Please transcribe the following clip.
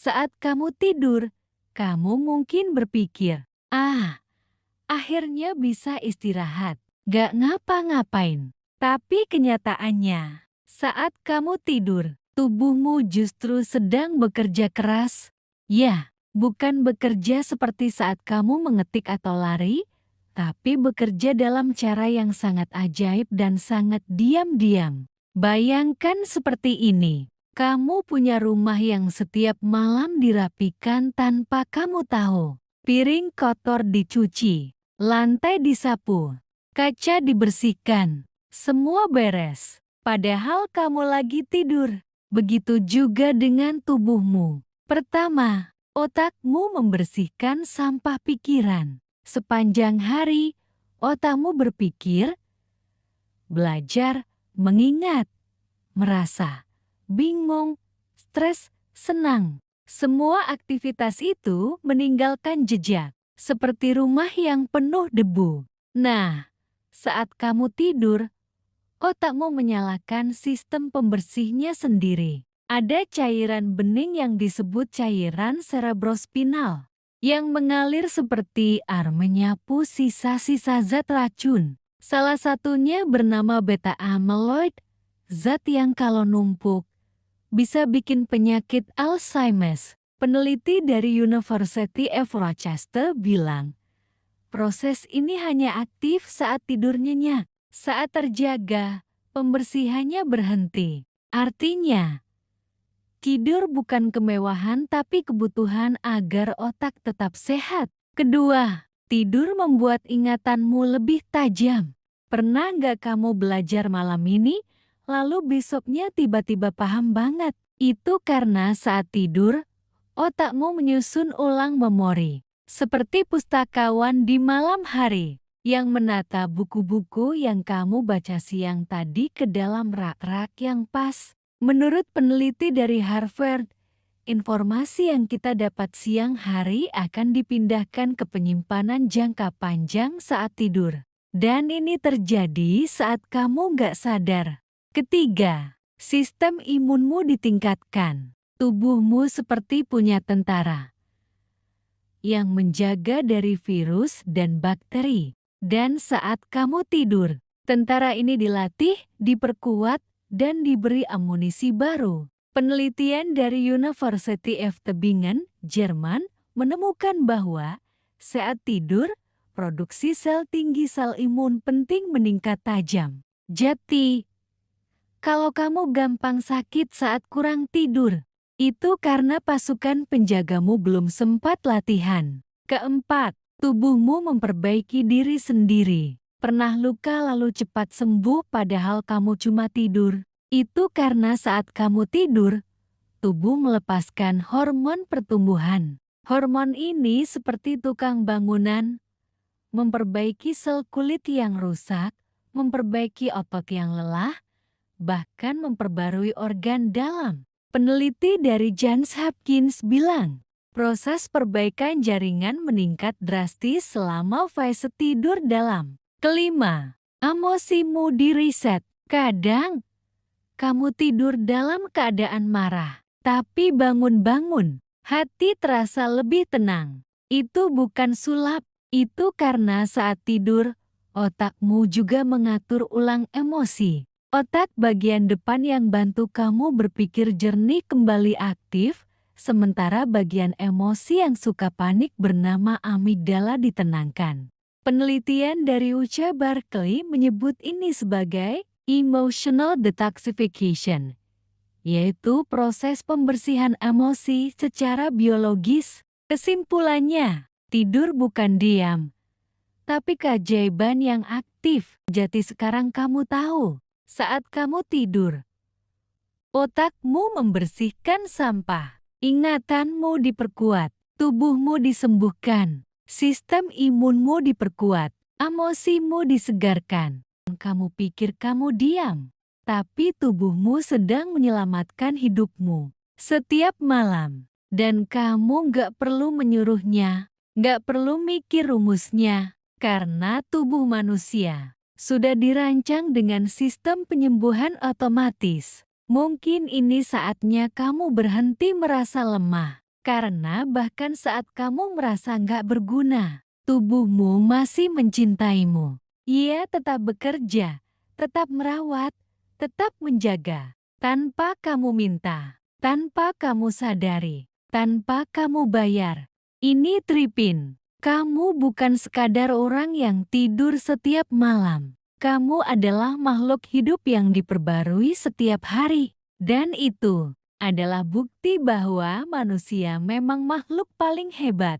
Saat kamu tidur, kamu mungkin berpikir, akhirnya bisa istirahat, gak ngapa-ngapain. Tapi kenyataannya, saat kamu tidur, tubuhmu justru sedang bekerja keras. Ya, bukan bekerja seperti saat kamu mengetik atau lari, tapi bekerja dalam cara yang sangat ajaib dan sangat diam-diam. Bayangkan seperti ini. Kamu punya rumah yang setiap malam dirapikan tanpa kamu tahu. Piring kotor dicuci, lantai disapu, kaca dibersihkan, semua beres. Padahal kamu lagi tidur. Begitu juga dengan tubuhmu. Pertama, otakmu membersihkan sampah pikiran. Sepanjang hari, otakmu berpikir, belajar, mengingat, merasa, bingung, stres, senang. Semua aktivitas itu meninggalkan jejak, seperti rumah yang penuh debu. Nah, saat kamu tidur, otakmu menyalakan sistem pembersihnya sendiri. Ada cairan bening yang disebut cairan cerebrospinal, yang mengalir seperti air menyapu sisa-sisa zat racun. Salah satunya bernama beta amyloid, zat yang kalau numpuk bisa bikin penyakit Alzheimer. Peneliti dari University of Rochester bilang, proses ini hanya aktif saat tidur nyenyak. Saat terjaga, pembersihannya berhenti. Artinya, tidur bukan kemewahan tapi kebutuhan agar otak tetap sehat. Kedua, tidur membuat ingatanmu lebih tajam. Pernah nggak kamu belajar malam ini, lalu besoknya tiba-tiba paham banget? Itu karena saat tidur, otakmu menyusun ulang memori. Seperti pustakawan di malam hari, yang menata buku-buku yang kamu baca siang tadi ke dalam rak-rak yang pas. Menurut peneliti dari Harvard, informasi yang kita dapat siang hari akan dipindahkan ke penyimpanan jangka panjang saat tidur. Dan ini terjadi saat kamu nggak sadar. Ketiga, sistem imunmu ditingkatkan. Tubuhmu seperti punya tentara yang menjaga dari virus dan bakteri. Dan saat kamu tidur, tentara ini dilatih, diperkuat, dan diberi amunisi baru. Penelitian dari University of Tübingen, Jerman, menemukan bahwa saat tidur, produksi sel tinggi sel imun penting meningkat tajam. Jadi, kalau kamu gampang sakit saat kurang tidur, itu karena pasukan penjagamu belum sempat latihan. Keempat, tubuhmu memperbaiki diri sendiri. Pernah luka lalu cepat sembuh padahal kamu cuma tidur? Itu karena saat kamu tidur, tubuh melepaskan hormon pertumbuhan. Hormon ini seperti tukang bangunan, memperbaiki sel kulit yang rusak, memperbaiki otot yang lelah, bahkan memperbarui organ dalam. Peneliti dari Johns Hopkins bilang, proses perbaikan jaringan meningkat drastis selama fase tidur dalam. Kelima, emosimu direset. Kadang, kamu tidur dalam keadaan marah, tapi bangun-bangun, hati terasa lebih tenang. Itu bukan sulap, itu karena saat tidur, otakmu juga mengatur ulang emosi. Otak bagian depan yang bantu kamu berpikir jernih kembali aktif, sementara bagian emosi yang suka panik bernama amigdala ditenangkan. Penelitian dari UC Berkeley menyebut ini sebagai emotional detoxification, yaitu proses pembersihan emosi secara biologis. Kesimpulannya, tidur bukan diam, tapi keajaiban yang aktif. Jadi sekarang kamu tahu, saat kamu tidur, otakmu membersihkan sampah, ingatanmu diperkuat, tubuhmu disembuhkan, sistem imunmu diperkuat, emosimu disegarkan. Kamu pikir kamu diam, tapi tubuhmu sedang menyelamatkan hidupmu setiap malam. Dan kamu gak perlu menyuruhnya, gak perlu mikir rumusnya, karena tubuh manusia sudah dirancang dengan sistem penyembuhan otomatis. Mungkin ini saatnya kamu berhenti merasa lemah, Karena bahkan saat kamu merasa nggak berguna, tubuhmu masih mencintaimu. Ia tetap bekerja, tetap merawat, tetap menjaga. Tanpa kamu minta, tanpa kamu sadari, tanpa kamu bayar. Ini Tripin. Kamu bukan sekadar orang yang tidur setiap malam. Kamu adalah makhluk hidup yang diperbarui setiap hari. Dan itu adalah bukti bahwa manusia memang makhluk paling hebat.